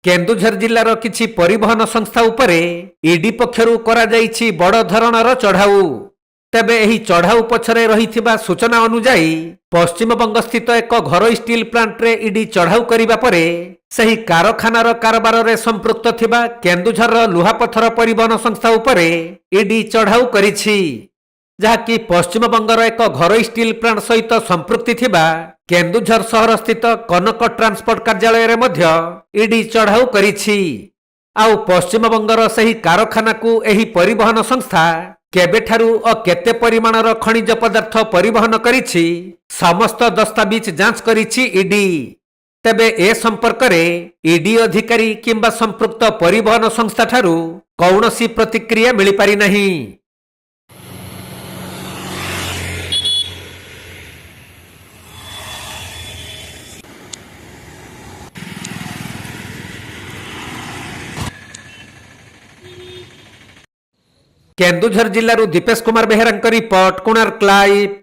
केन्दुझर जिल्लार किछि परिवहन संस्था उपरे ईडी पक्षरु करा जाइछि बड़ धरणर चढ़ाऊ। तेबे एही चढ़ाऊ पछरे रहिथिबा सूचना अनुसार पश्चिमबंग स्थित एक घरोई स्टील प्लांट रे ईडी चढ़ाऊ करिबा परे सही कारखानार कारबार रे संपृक्त थिबा केन्दुझर लुहापथर परिवहन संस्था उपरे ईडी चढ़ाऊ करिछि, जहाँकि पश्चिमबंगर एक घरोई स्टील प्लांट सहित संपृक्ति थिबा केन्दुझर सहर स्थित कनक ट्रांसपोर्ट कार्यालय रे मध्य ईडी चढ़ाऊ करिछि। आउ पश्चिमबंगर सही कारखाना को एही परिवहन संस्था केबेठारू और केते परिमाणर खनिज पदार्थ परिवहन करिछि समस्त दस्तावेज जांच करिछि ईडी। तेबे ए संपर्क में ईडी अधिकारी किंबा संपृक्त परिवहन संस्था ठारू कौनसी प्रतिक्रिया मिली पारि नहीं। केन्दुझर जिल्लारू दीपेश कुमार बेहेरा रिपोर्ट, कोणार्क लाइव।